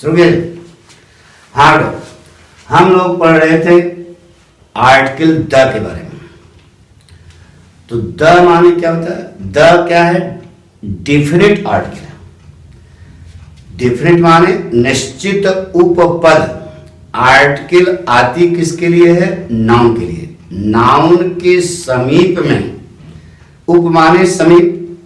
शुरू किया। हाँ बेटा, हम लोग पढ़ रहे थे आर्टिकल द के बारे में। तो द माने क्या होता है? द क्या है? डिफिनिट आर्टिकल है। डिफिनिट माने निश्चित उपपद। आर्टिकल आती किसके लिए है? नाउन के लिए। नाउन के समीप में, उप माने समीप,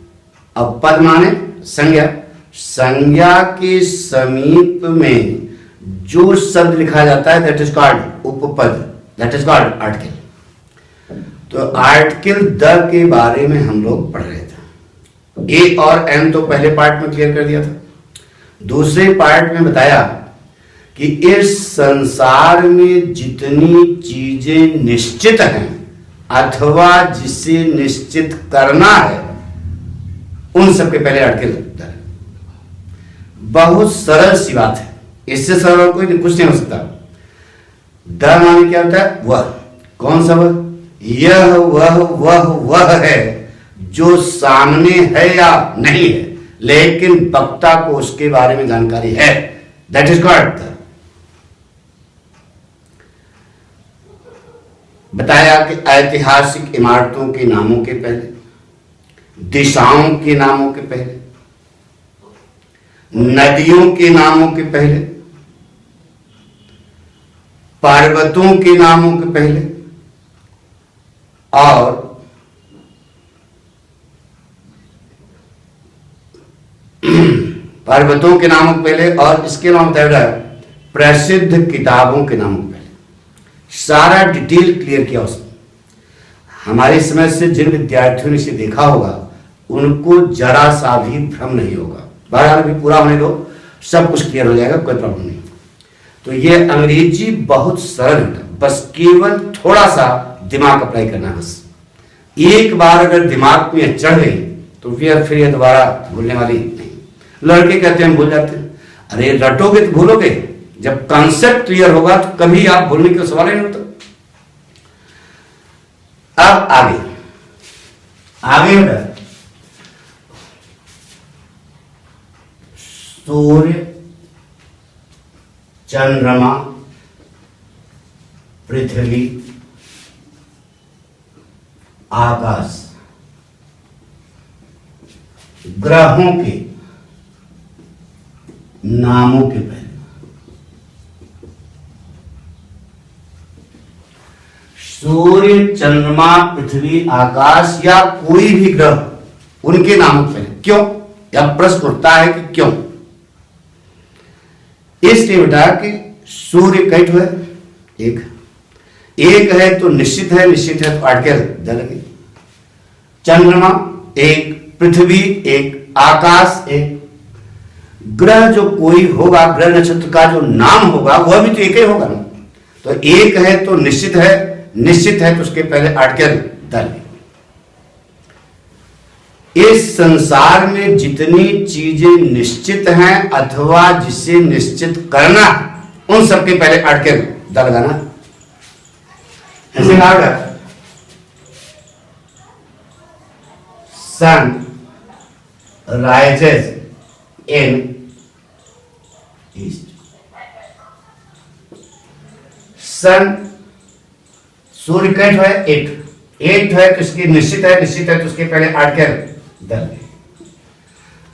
अब पद माने संज्ञा। संज्ञा के समीप में जो शब्द लिखा जाता है दैट इज कॉल्ड उपपद, दैट इज कॉल्ड आर्टिकल। तो आर्टिकल द के बारे में हम लोग पढ़ रहे थे। ए और एन तो पहले पार्ट में क्लियर कर दिया था। दूसरे पार्ट में बताया कि इस संसार में जितनी चीजें निश्चित हैं अथवा जिसे निश्चित करना है उन सबके पहले आर्टिकल द है। बहुत सरल सी बात है, इससे सरल कोई कुछ नहीं हो सकता। द माने क्या होता है? वह। कौन सा वह? यह वह है जो सामने है या नहीं है, लेकिन वक्ता को उसके बारे में जानकारी है, दैट इज कॉल्ड द। बताया कि ऐतिहासिक इमारतों के नामों के पहले, दिशाओं के नामों के पहले, नदियों के नामों के पहले, पर्वतों के नामों के पहले और पर्वतों के नामों के पहले और इसके नाम बताया प्रसिद्ध किताबों के नामों के पहले। सारा डिटेल क्लियर किया उसने। हमारे समय से जिन विद्यार्थियों ने इसे देखा होगा उनको जरा सा भी भ्रम नहीं होगा। बहरहाल भी पूरा होने दो, सब कुछ क्लियर हो जाएगा, कोई प्रॉब्लम नहीं। तो ये अंग्रेजी बहुत सरल है, बस केवल थोड़ा सा दिमाग अप्लाई करना है। बस एक बार अगर दिमाग में चढ़ गई तो फिर ये दोबारा भूलने वाली नहीं। लड़के कहते हैं भूल जाते हैं, अरे रटोगे तो भूलोगे, जब कॉन्सेप्ट क्लियर होगा तो कभी आप भूलने का सवाल ही नहीं होता। अब आगे सूर्य, चंद्रमा, पृथ्वी, आकाश, ग्रहों के नामों के पहले सूर्य, चंद्रमा, पृथ्वी, आकाश या कोई भी ग्रह उनके नामों के पहले क्यों? या प्रश्न उठता है कि क्यों? इसलिए बेटा कि सूर्य कई ठो है? एक है तो निश्चित है, निश्चित है तो आर्टिकल द लगे। चंद्रमा एक, पृथ्वी एक, आकाश एक। ग्रह जो कोई होगा, ग्रह नक्षत्र का जो नाम होगा वह भी तो एक ही होगा ना। तो एक है तो निश्चित है, निश्चित है तो उसके पहले आर्टिकल द लगे। इस संसार में जितनी चीजें निश्चित हैं अथवा जिसे निश्चित करना उन सबके पहले आर्टिकल द लगाना। ऐसे कहा sun rises in east. Sun सूर्य कैट है एक है तो इसकी निश्चित है, निश्चित है तो उसके पहले आर्टिकल द।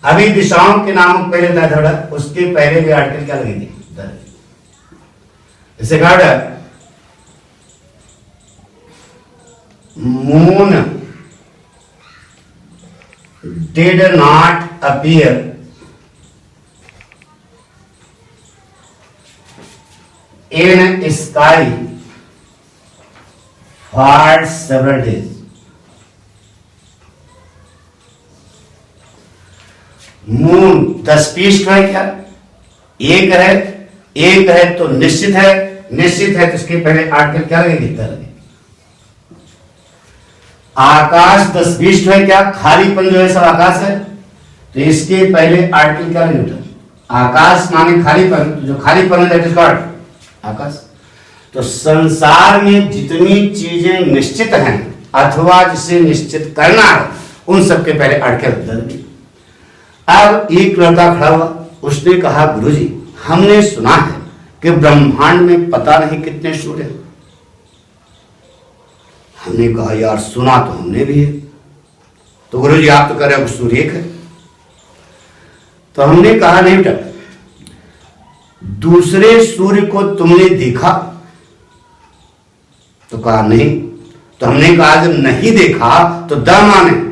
अभी दिशाओं के नामों के पहले द थोड़ा, उसके पहले भी आर्टिकल क्या लगेगी? द। जैसे कहा moon did not appear in sky for several days. Moon 10 पीस है क्या? एक है तो निश्चित है, निश्चित है तो इसके पहले आर्टिकल क्या लगेगी? द लगेगी। आकाश 10 पीस है क्या? खालीपन जो है सब आकाश है, तो इसके पहले आर्टिकल क्या लगेगा? आकाश माने खालीपन, जो खालीपन है दैट इज कॉल्ड आकाश। तो संसार में जितनी चीजें निश्चित हैं अथवा जिसे निश्चित करना है उन सबके पहले आर्टिकल द लगेगी। अब एक लड़का खड़ा हुआ, उसने कहा गुरुजी हमने सुना है कि ब्रह्मांड में पता नहीं कितने सूर्य हैं। हमने कहा यार सुना तो हमने भी है, तो गुरु जी आप तो कह रहे हो सूर्य एक है। तो हमने कहा नहीं बेटा, दूसरे सूर्य को तुमने देखा? तो कहा नहीं। तो हमने कहा जब नहीं देखा तो द माने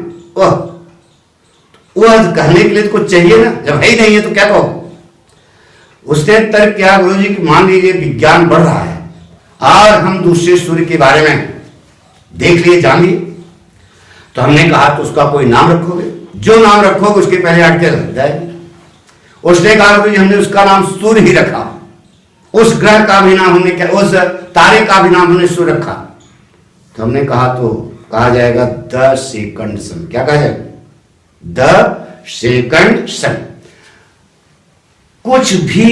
वह कहने के लिए तो कुछ चाहिए ना, जब है ही नहीं है तो क्या कहो? उसने तर्क किया गुरु जी कि मान लीजिए विज्ञान बढ़ रहा है और हम दूसरे सूर्य के बारे में देख लिए, जान लिए, तो हमने कहा तो उसका कोई नाम रखोगे? जो नाम रखोगे उसके पहले अटके लग जाएगी। उसने कहा गुरु जी हमने उसका नाम सूर्य ही रखा, उस ग्रह का भी नाम हमने क्या, उस तारे का भी नाम हमने सूर्य रखा। तो हमने कहा तो कहा जाएगा द सेकंड सन। क्या कहा जाएगा? द सेकंड सन। कुछ भी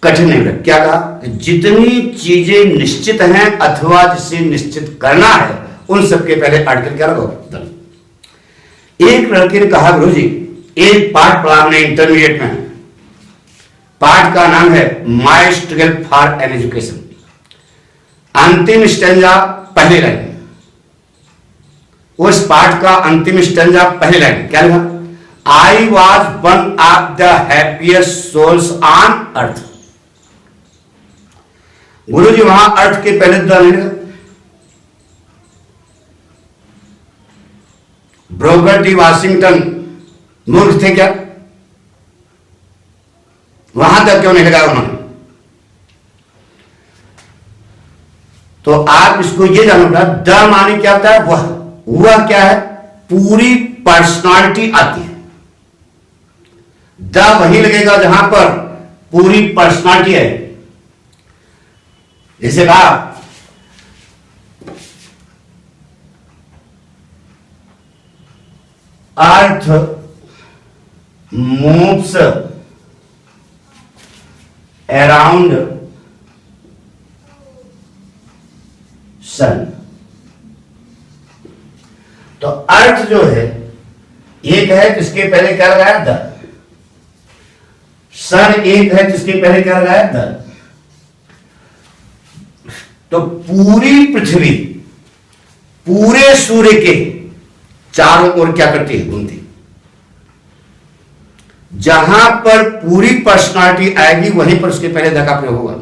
कठिन नहीं रख। क्या कहा? जितनी चीजें निश्चित हैं अथवा जिसे निश्चित करना है उन सबके पहले आर्टिकल क्या रखो? द। एक लड़के ने कहा गुरु जी एक पाठ पढ़ा हमने इंटरमीडिएट में, पाठ का नाम है my struggle for an education. अंतिम स्टेंजा पहले लाइन, उस पाठ का अंतिम स्टेंजा पहले लाइन क्या लिखा? I was one of the happiest souls on earth. गुरु जी वहां अर्थ के पहले द नहीं लिखा। ब्रोकर टी वाशिंगटन मूर्ख थे क्या? वहां तक क्यों नहीं लगाया उन्होंने? तो आप इसको ये जानोगा द माने क्या होता है? वह क्या है? पूरी पर्सनालिटी आती है। द वही लगेगा जहां पर पूरी पर्सनालिटी है। जैसे कहा अर्थ मूव्स अराउंड सन। तो अर्थ जो है एक है जिसके पहले क्या लगाया? द। सन एक है जिसके पहले क्या लगाया? द। तो पूरी पृथ्वी पूरे सूर्य के चारों ओर क्या करती है? घूमती। जहां पर पूरी पर्सनालिटी आएगी वहीं पर उसके पहले द का प्रयोग होगा।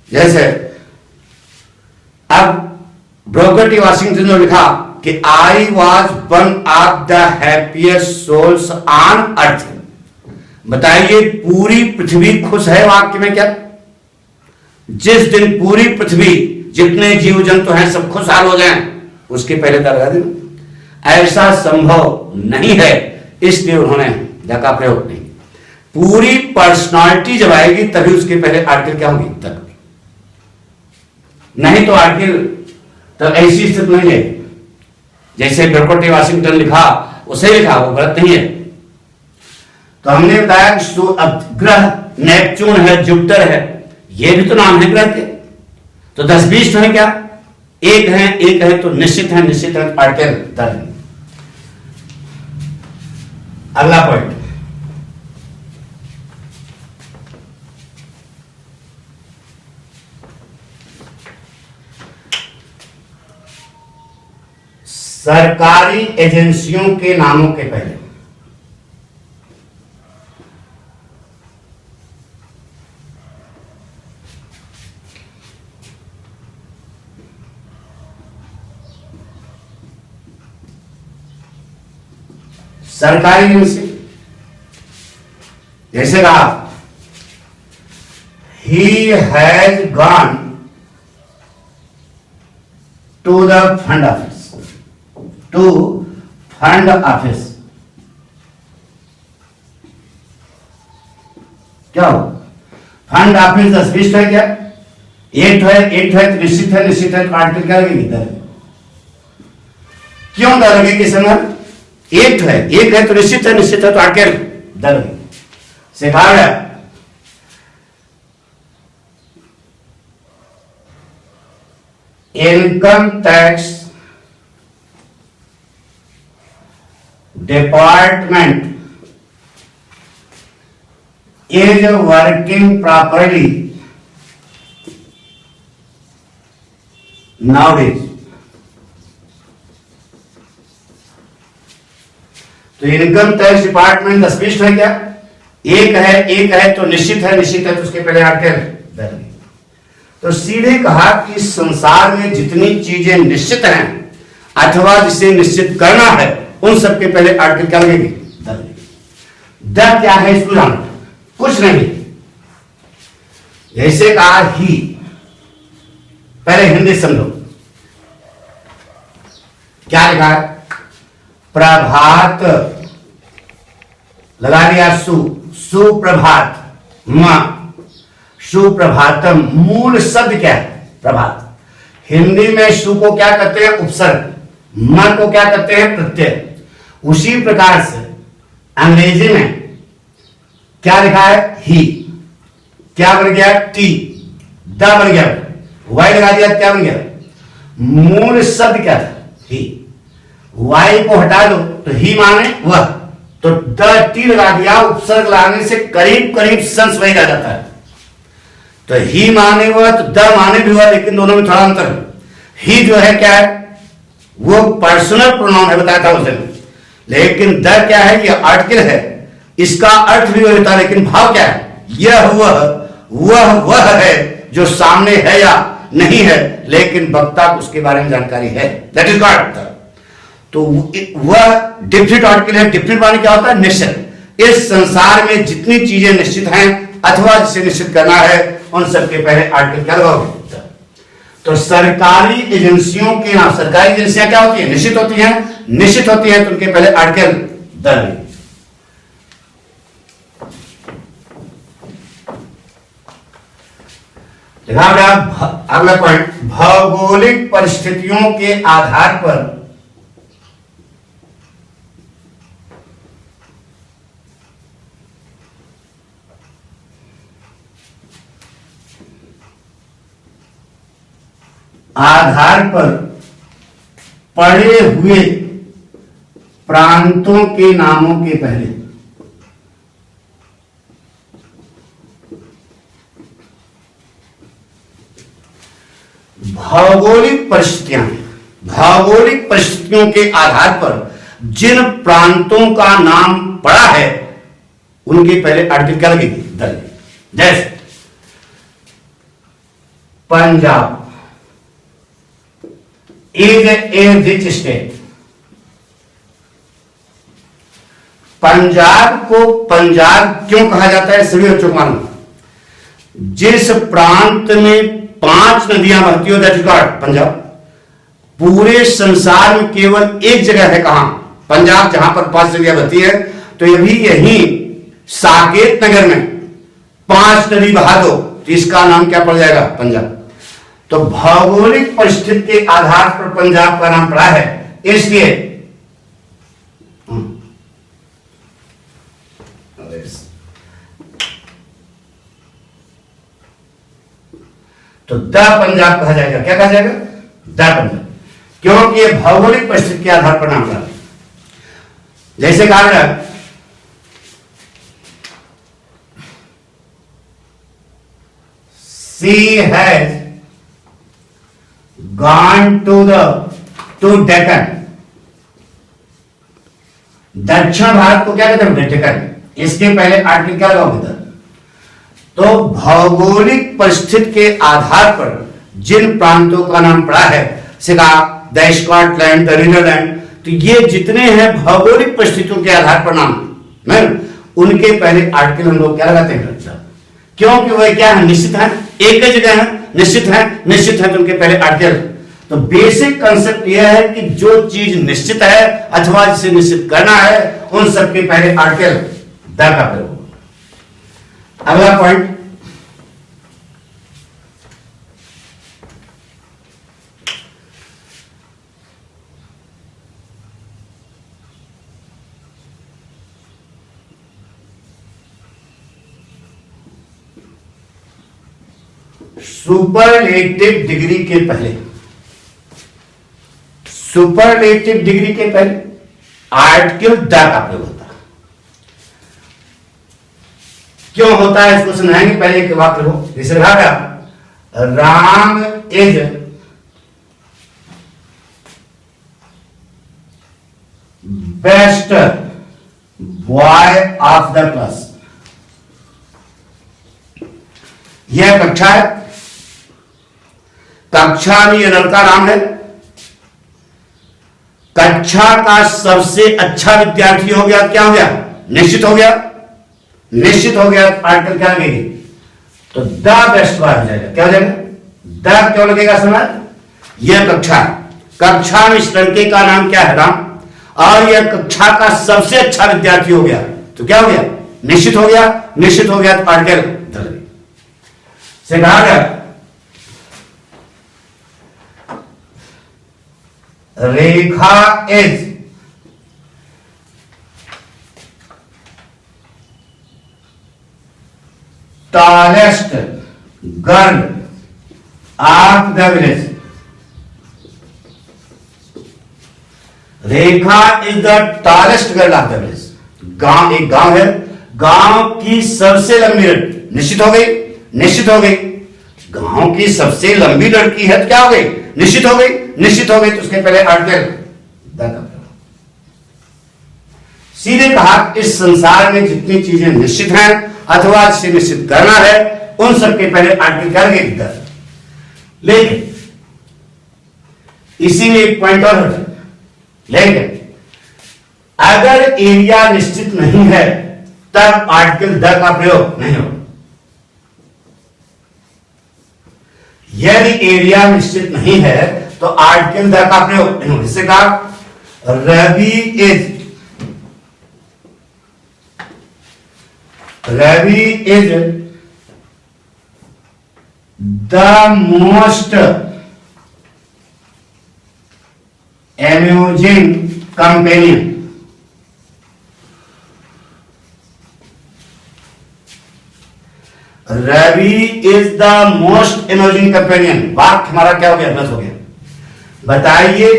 जैसे अब ब्रोकर टी वाशिंगटन ने लिखा कि I was one of the happiest souls on earth. बताइए पूरी पृथ्वी खुश है वाक्य में क्या? जिस दिन पूरी पृथ्वी जितने जीव जंतु हैं सब खुशहाल हो जाएं उसके पहले द लगा देना। ऐसा संभव नहीं है, इसलिए उन्होंने द का प्रयोग नहीं। पूरी पर्सनालिटी जब आएगी तभी उसके पहले आर्टिकल क्या होगी? तक। नहीं तो आर्टिकल तो ऐसी स्थिति नहीं है जैसे ब्रोकर टी वाशिंगटन लिखा उसे लिखा, वो गलत नहीं है। तो हमने बताया कि अब ग्रह नेपच्यून है, जुपिटर है, ये भी तो नाम है ग्रह के। तो 10-20 तो है क्या? एक है तो निश्चित है, निश्चित है आर्टिकल द। अगला पॉइंट, सरकारी एजेंसियों के नामों के पहले सरकारी एजेंसी जैसे कहा he has gone to the fund office, to fund office. क्या हो? फंड ऑफिस 10-20 है क्या? एक है तो निश्चित है तो आर्टिकल क्या लगेगी? दर। क्यों दर लगेगी? किस समय एक है तो निश्चित है तो आर्टिकल दर सिखा रहा है। Income tax department is working properly nowadays. तो इनकम टैक्स डिपार्टमेंट का स्पष्ट है क्या? एक है तो निश्चित है, निश्चित है तो उसके पहले आर्टिकल। तो सीधे कहा कि संसार में जितनी चीजें निश्चित हैं अथवा जिसे निश्चित करना है उन सबके पहले आर्टिकल क्या लगेगी? द क्या है इसको जानना, कुछ नहीं। जैसे कहा ही, पहले हिंदी समझो क्या लिखा है? प्रभात लगा दिया सुप्रभात, सुप्रभातम। मूल शब्द क्या है? प्रभात। हिंदी में सु को क्या कहते हैं? उपसर्ग। म को क्या कहते हैं? प्रत्यय। उसी प्रकार से अंग्रेजी में क्या लिखा है? ही। क्या बन गया? टी। द बन गया, वाई लगा दिया, क्या बन गया? मूल शब्द क्या था? ही। वाई को हटा दो तो ही माने वह, तो द टी लगा दिया, उपसर्ग लगाने से करीब करीब सेंस वही रह जाता है। तो ही माने वह तो द माने भी हुआ, लेकिन दोनों में थोड़ा अंतर है। ही जो है क्या है? वो पर्सनल प्रोनाउन है, बताया था उस दिन। लेकिन द क्या है? ये आर्टिकल है, इसका अर्थ भी होता है, लेकिन भाव क्या है? यह वह है जो सामने है या नहीं है, लेकिन वक्ता को उसके बारे में जानकारी है। That is God. तो वह डिफिनिट आर्टिकल है। डिफिनिट माने क्या होता है? निश्चित। इस संसार में जितनी चीजें निश्चित हैं अथवा जिसे निश्चित करना है उन सबके पहले आर्टिकल क्या लगाओगे? तो सरकारी एजेंसियों के नाम, सरकारी एजेंसियां क्या होती हैं? निश्चित होती हैं। निश्चित होती हैं तो उनके पहले आर्टिकल द। अगला पॉइंट, भौगोलिक परिस्थितियों के आधार पर पड़े हुए प्रांतों के नामों के पहले भौगोलिक परिस्थितियों के आधार पर जिन प्रांतों का नाम पड़ा है उनके पहले आर्टिकल क्या लगेगी? द। जैसे Punjab is a rich state. Punjab को पंजाब क्यों कहा जाता है? सभी बच्चों को मालूम, जिस प्रांत में 5 नदियां बहती हो, दैट इज कॉल्ड पंजाब। पूरे संसार में केवल एक जगह है, कहां? पंजाब, जहां पर 5 नदियां बहती है। तो यही साकेत नगर में 5 नदी बहा दो तो इसका नाम क्या पड़ जाएगा? पंजाब। तो भौगोलिक परिस्थिति के आधार पर पंजाब का नाम पड़ा है, इसलिए तो द पंजाब कहा जाएगा। क्या कहा जाएगा? द पंजाब, क्योंकि ये भौगोलिक परिस्थिति के आधार पर नाम पड़ा। जैसे कहा गया सी हैज gone to डेक्कन। दक्षिण भारत को क्या कहते हैं? डेक्कन। इसके पहले आर्टिकल क्या लगाओगे? तो भौगोलिक परिस्थिति के आधार पर जिन प्रांतों का नाम पड़ा है, द स्कॉटलैंड, द नीदरलैंड, तो ये जितने हैं भौगोलिक परिस्थितियों के आधार पर नाम है, उनके पहले आर्टिकल हम लोग क्या लगाते हैं? क्योंकि वह क्या है? निश्चित है, एक ही जगह है, निश्चित है तो उनके पहले आर्टिकल। तो बेसिक कंसेप्ट यह है कि जो चीज निश्चित है अथवा जिसे निश्चित करना है उन सबके पहले आर्टिकल द का प्रयोग। अगला पॉइंट, सुपरलेटिव डिग्री के पहले, सुपरलेटिव डिग्री के पहले आर्टिकल द का प्रयोग होता है। क्यों होता है इसको समझाएंगे। पहले एक वाक्य हो, जैसे कहा गया Ram is best boy of the class. यह कक्षा है, कक्षा में यह लड़का राम है, कक्षा का सबसे अच्छा विद्यार्थी हो गया। क्या हो गया? निश्चित हो गया। निश्चित हो गया आर्टिकल क्या लगेगी? तो द बेस्ट बॉय हो जाएगा। क्या हो जाएगा? द क्यों लगेगा? समझ, यह कक्षा, कक्षा में इस लड़के का नाम क्या है? राम, और यह कक्षा का सबसे अच्छा विद्यार्थी हो गया। तो क्या हो गया? निश्चित हो गया। निश्चित हो गया तो आर्टिकल से कहा गया Rekha is tallest girl of the village. Rekha is the tallest girl of the village. गांव, एक गांव है, गांव की सबसे लंबी लड़की। निश्चित हो गई। निश्चित हो गई। गांव की सबसे लंबी लड़की है तो क्या हो गई? निश्चित हो गई। निश्चित हो गई तो उसके पहले आर्टिकल सीधे कहा इस संसार में जितनी चीजें निश्चित हैं अथवा जिसे निश्चित करना है उन सबके पहले आर्टिकल करेंगे। लेकिन इसी में एक पॉइंट और है, लेकिन अगर एरिया निश्चित नहीं है तब आर्टिकल द का प्रयोग नहीं होगा। यदि एरिया निश्चित नहीं है तो आर्टिकल द का प्रयोग नहीं होगा। इससे कहा Ravi is the most amusing companion। Ravi is the most amazing companion. वाक्य हमारा क्या हो गया? गलत हो गया। बताइए,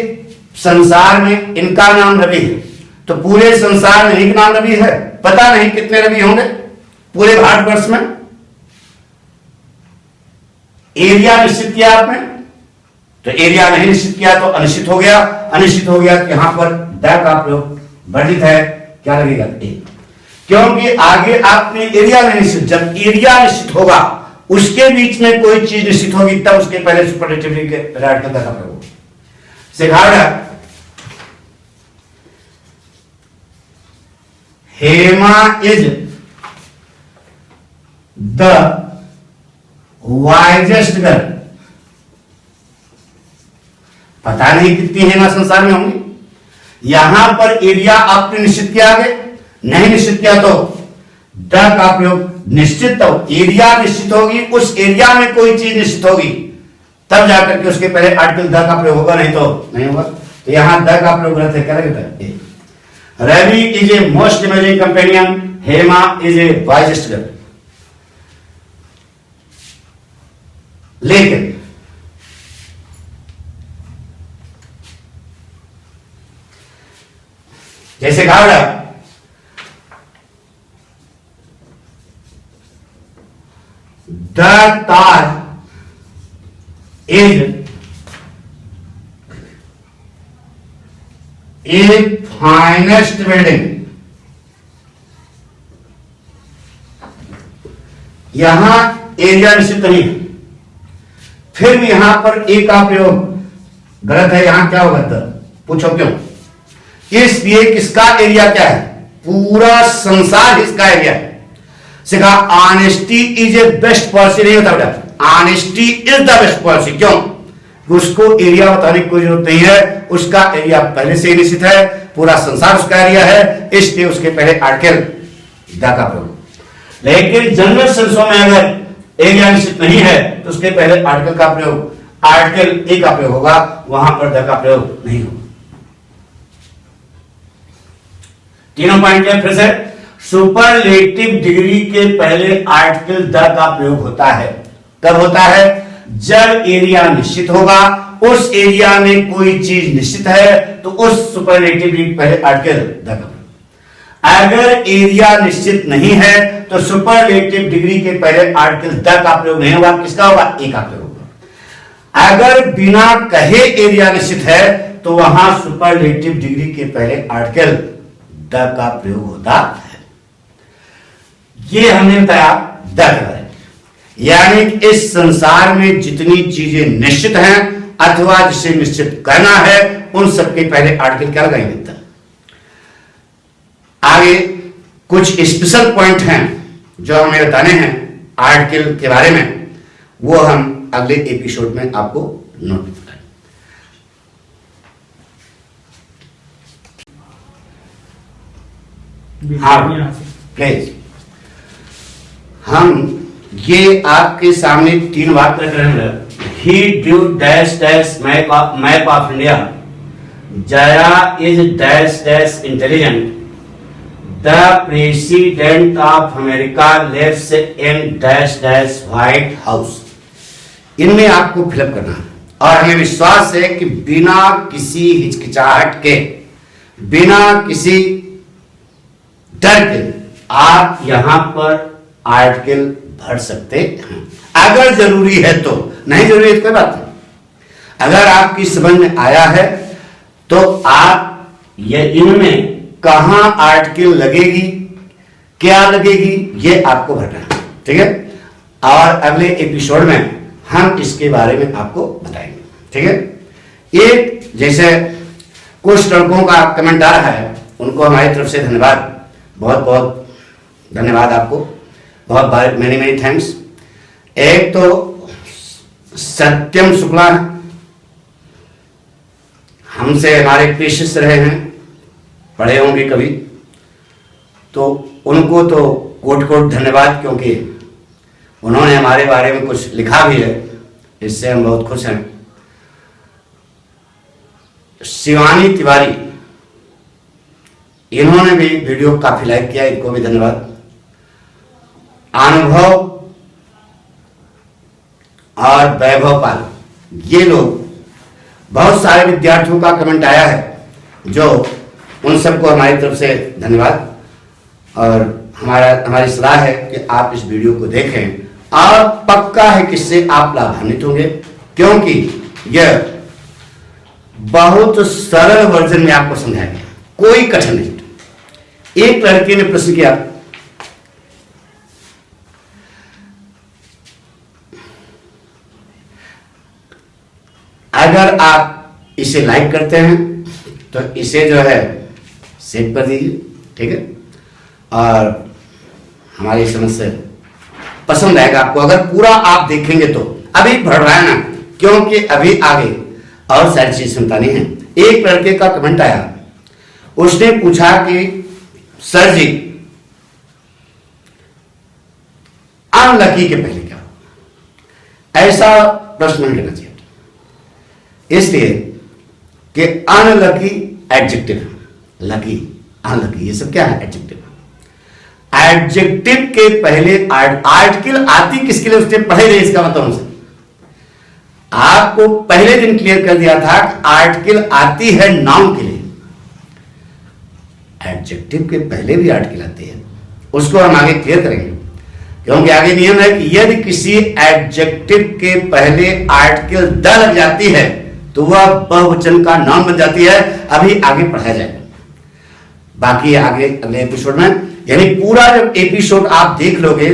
संसार में इनका नाम रवि है तो पूरे संसार में एक नाम रवि है? पता नहीं कितने रवि होंगे पूरे भारतवर्ष में। एरिया निश्चित किया आपने तो एरिया नहीं निश्चित किया तो अनिश्चित हो गया। अनिश्चित हो गया तो यहां पर द का प्रयोग वर्जित है। क्या लगेगा? ए, क्योंकि आगे आपने एरिया नहीं निश्चित। जब एरिया निश्चित होगा उसके बीच में कोई चीज निश्चित होगी तब उसके पहले सुपरलेटिव के आर्टिकल का प्रयोग सिखाया। Hema is the wisest girl. पता नहीं कितनी हेमा संसार में होंगी। यहां पर एरिया आपने निश्चित किया, आगे नहीं निश्चित किया तो द का प्रयोग निश्चित। तो एरिया निश्चित होगी, उस एरिया में कोई चीज निश्चित होगी तब जाकर के उसके पहले आर्टिकल द का प्रयोग होगा, नहीं तो नहीं होगा। तो यहां द का प्रयोग गलत है। क्या लगेगा? Ravi is a most amazing companion, Hema is a wisest girl. लेकिन जैसे कहा the Taj is a finest building. यहां एरिया निश्चित नहीं है, फिर भी यहां पर एक का प्रयोग गलत है। यहां क्या होगा? पूछो क्यों? इसलिए किसका एरिया क्या है? पूरा संसार इसका एरिया है। सिखा honesty is a best policy नहीं होता बेटा, honesty is the best policy. क्यों? उसको एरिया बताने की कोई जरूरत नहीं है, उसका एरिया पहले से ही निश्चित है, पूरा संसार उसका एरिया है, इसलिए उसके पहले आर्टिकल द का प्रयोग। लेकिन जनरल सेंसों में अगर एरिया निश्चित नहीं है तो उसके पहले आर्टिकल का प्रयोग, आर्टिकल ए का प्रयोग होगा, वहां पर द का प्रयोग नहीं होगा। तीनों पॉइंट फिर से, सुपरलेटिव डिग्री के पहले आर्टिकल द का प्रयोग होता है। कब होता है? जब एरिया निश्चित होगा, उस एरिया में कोई चीज निश्चित है तो उस सुपरलेटिव डिग्री पहले आर्टिकल द का प्रयोग। अगर एरिया निश्चित नहीं है तो सुपरलेटिव डिग्री के पहले आर्टिकल द का प्रयोग नहीं होगा, किसका होगा, ए का प्रयोग होगा। अगर बिना कहे एरिया निश्चित है तो वहां सुपरलेटिव डिग्री के पहले आर्टिकल द का प्रयोग होता है। ये हमने बताया द के बारे में, यानी इस संसार में जितनी चीजें निश्चित हैं अथवा जिसे निश्चित करना है उन सबके पहले आर्टिकल क्या लगाएंगे, आगे कुछ स्पेशल पॉइंट हैं जो हमें बताने हैं आर्टिकल के बारे में, वो हम अगले एपिसोड में आपको नोट बताएंगे। हाँ प्लीज, हम ये आपके सामने 3 बात रख रहे हैं। He drew dash dash map of India, Jaya is dash dash intelligent, the president of America lives in dash dash White House. इनमें आपको फिलअप करना है और हमें विश्वास है कि बिना किसी हिचकिचाहट के, बिना किसी डर के आप यहां पर आर्टिकल भर सकते हैं, अगर जरूरी है तो। नहीं जरूरी है तो कोई बात नहीं। अगर आपकी समझ में आया है तो आप ये इनमें कहां आर्टिकल लगेगी, क्या लगेगी, ये आपको भरना है, ठीक है। और अगले एपिसोड में हम इसके बारे में आपको बताएंगे, ठीक है। एक जैसे कुछ लड़कों का कमेंट आ रहा है, उनको हमारी तरफ से धन्यवाद, बहुत बहुत धन्यवाद आपको, बहुत मेनी मेनी थैंक्स। एक तो सत्यम शुक्ला हमसे हमारे पेशेंस रहे हैं, पढ़े होंगे कभी, तो उनको तो कोट कोट धन्यवाद, क्योंकि उन्होंने हमारे बारे में कुछ लिखा भी है, इससे हम बहुत खुश हैं। शिवानी तिवारी, इन्होंने भी वीडियो काफी लाइक किया, इनको भी धन्यवाद। अनुभव और वैभव पाल, ये लोग, बहुत सारे विद्यार्थियों का कमेंट आया है, जो उन सबको हमारी तरफ से धन्यवाद। और हमारी सलाह है कि आप इस वीडियो को देखें और पक्का है कि इससे आप लाभान्वित होंगे, क्योंकि यह बहुत सरल वर्जन में आपको समझाया गया, कोई कठिन नहीं। एक लड़के ने प्रश्न किया, अगर आप इसे लाइक करते हैं तो इसे जो है सेव कर दीजिए, ठीक है। और हमारी समझ से पसंद आएगा आपको, अगर पूरा आप देखेंगे तो। अभी बढ़ रहा है ना, क्योंकि अभी आगे और सारी चीज बतानी है। एक लड़के का कमेंट आया, उसने पूछा कि सर जी अनलकी के पहले क्या हो? ऐसा प्रश्न नहीं लेना चाहिए, इसलिए कि अनलकी एडजेक्टिव है, लकी अनलकी ये सब क्या है, एडजेक्टिव। एडजेक्टिव के पहले आर्टिकल आती किसके लिए, उसने पढ़े नहीं, इसका मतलब हमसे आपको पहले दिन क्लियर कर दिया था कि आर्टिकल आती है नाउन के लिए। एडजेक्टिव के पहले भी आर्टिकल आती है, उसको हम आगे क्लियर करेंगे, क्योंकि आगे नियम है कि यदि किसी एडजेक्टिव के पहले आर्टिकल द लग जाती है तो वह बहुवचन का नाउन बन जाती है। अभी आगे पढ़ाया जाएगा, बाकी आगे अगले एपिसोड में। यानी पूरा जब एपिसोड आप देख लोगे,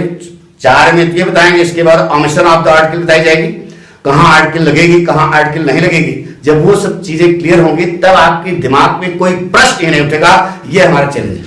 4 में ये बताएंगे, इसके बाद ऑमिशन ऑफ द आर्टिकल बताई जाएगी, कहां आर्टिकल लगेगी कहां आर्टिकल नहीं लगेगी। जब वो सब चीजें क्लियर होंगी तब आपके दिमाग में कोई प्रश्न नहीं उठेगा। ये हमारा चैलेंज है।